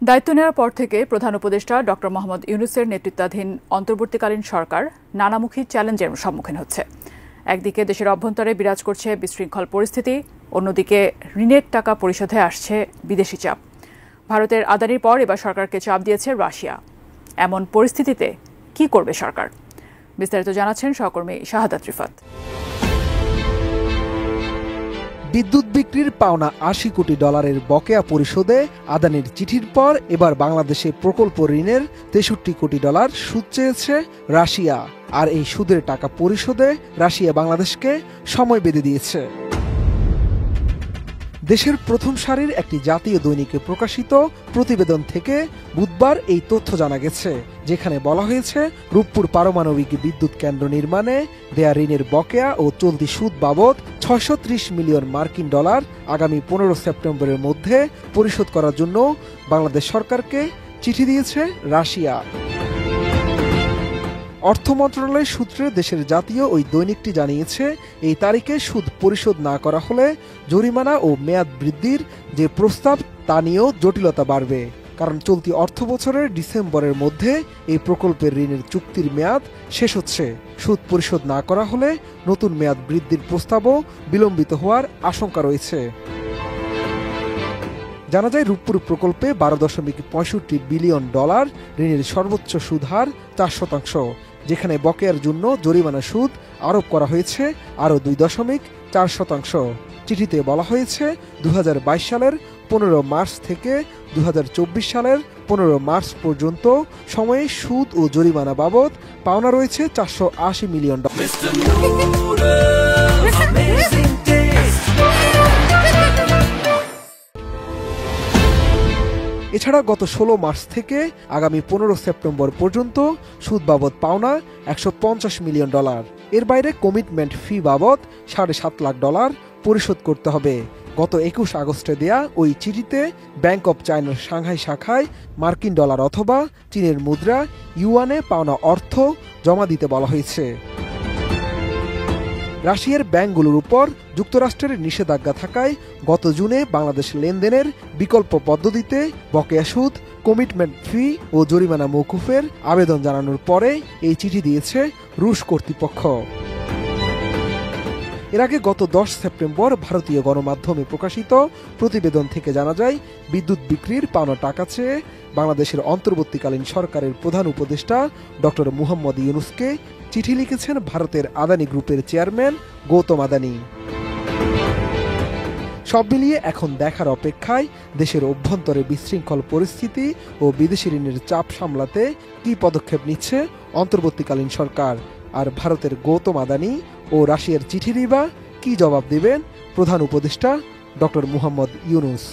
দায়িত্ব নেওয়ার পর থেকে প্রধান উপদেষ্টা ডক্টর মোহাম্মদ ইউনূসের নেতৃত্বাধীন অন্তর্বর্তীকালীন সরকার নানামুখী চ্যালেঞ্জের সম্মুখীন হচ্ছে। একদিকে দেশের অভ্যন্তরে বিরাজ করছে বিশৃঙ্খল পরিস্থিতি, অন্যদিকে ঋণের টাকা পরিশোধে আসছে বিদেশি চাপ। ভারতের আদানির পর এবার সরকারকে চাপ দিয়েছে রাশিয়া। এমন পরিস্থিতিতে কি করবে সরকার? বিস্তারিত জানাচ্ছেন সহকর্মী শাহাদাত রিফাত। বিদ্যুৎ বিক্রির পাওনা ৮০ কোটি ডলারের বকেয়া পরিশোধে আদানির চিঠির পর এবার বাংলাদেশে প্রকল্প ঋণের ৬৩ কোটি ডলার সুদ চেয়েছে রাশিয়া। আর এই সুদের টাকা পরিশোধে রাশিয়া বাংলাদেশকে সময় বেঁধে দিয়েছে। দেশের প্রথম সারির একটি জাতীয় দৈনিকে প্রকাশিত প্রতিবেদন থেকে বুধবার এই তথ্য জানা গেছে, যেখানে বলা হয়েছে রূপপুর পারমাণবিক বিদ্যুৎ কেন্দ্র নির্মাণে দেয়া ঋণের বকেয়া ও চলতি সুদ বাবদ ৬৩০ মিলিয়ন মার্কিন ডলার আগামী ১৫ সেপ্টেম্বরের মধ্যে পরিশোধ করার জন্য বাংলাদেশ সরকারকে চিঠি দিয়েছে রাশিয়া। অর্থ মন্ত্রণালয়ের সূত্রে দেশের জাতীয় ওই দৈনিকটি জানিয়েছে, এই তারিখে সুদ পরিশোধ না করা হলে জরিমানা ও মেয়াদ বৃদ্ধির যে প্রস্তাব তা নিয়েও জটিলতা বাড়বে। কারণ চলতি অর্থ বছরের ডিসেম্বরের মধ্যে এই প্রকল্পের ঋণের চুক্তির মেয়াদ শেষ হচ্ছে। সুদ পরিশোধ না করা হলে নতুন মেয়াদ বৃদ্ধির প্রস্তাবও বিলম্বিত হওয়ার আশঙ্কা রয়েছে। জানা যায়, রূপপুর প্রকল্পে ১২.৬৫ বিলিয়ন ডলার ঋণের সর্বোচ্চ সুদ হার ৪%, যেখানে বকেয়ার জন্য জরিমানা সুদ আরোপ করা হয়েছে আরও ২.৪%। চিঠিতে বলা হয়েছে ২০২২ সালের ১৫ মার্চ থেকে ২০২৪ সালের ১৫ মার্চ পর্যন্ত সময়ে সুদ ও জরিমানা বাবদ পাওনা রয়েছে ৪৮০ মিলিয়ন ডলার। এছাড়া গত ১৬ মার্চ থেকে আগামী ১৫ সেপ্টেম্বর পর্যন্ত সুদ বাবদ পাওনা ১৫০ মিলিয়ন ডলার। এর বাইরে কমিটমেন্ট ফি বাবদ ৭.৫ লাখ ডলার পরিশোধ করতে হবে। গত ২১ আগস্টে দেয়া ওই চিঠিতে ব্যাংক অব চায়নার সাংহাই শাখায় মার্কিন ডলার অথবা চীনের মুদ্রা ইউয়ানে পাওনা অর্থ জমা দিতে বলা হয়েছে। রাশিয়ার ব্যাংকগুলোর উপর যুক্তরাষ্ট্রের নিষেধাজ্ঞা থাকায় গত জুনে বাংলাদেশ লেনদেনের বিকল্প পদ্ধতিতে বকেয়া সুদ, কমিটমেন্ট ফি ও জরিমানা মওকুফের আবেদন জানানোর পরে এই চিঠি দিয়েছে রুশ কর্তৃপক্ষ। এর আগে গত ১০ সেপ্টেম্বর ভারতীয় গণমাধ্যমে প্রকাশিত প্রতিবেদন থেকে জানা যায়, বিদ্যুৎ বিক্রির পাওনা টাকা চেয়ে বাংলাদেশের অন্তর্বর্তীকালীন সরকারের প্রধান উপদেষ্টা ডক্টর মোহাম্মদ ইউনূসকে চিঠি লিখেছেন ভারতের আদানি গ্রুপের চেয়ারম্যান গৌতম আদানি। সব মিলিয়ে এখন দেখার অপেক্ষায় দেশের অভ্যন্তরে বিশৃঙ্খল পরিস্থিতি ও বিদেশি ঋণের চাপ সামলাতে কী পদক্ষেপ নিচ্ছে অন্তর্বর্তীকালীন সরকার। আর ভারতের গৌতম আদানি ও রাশিয়ার চিঠিরই বা কী জবাব দেবেন প্রধান উপদেষ্টা ডক্টর মোহাম্মদ ইউনূস।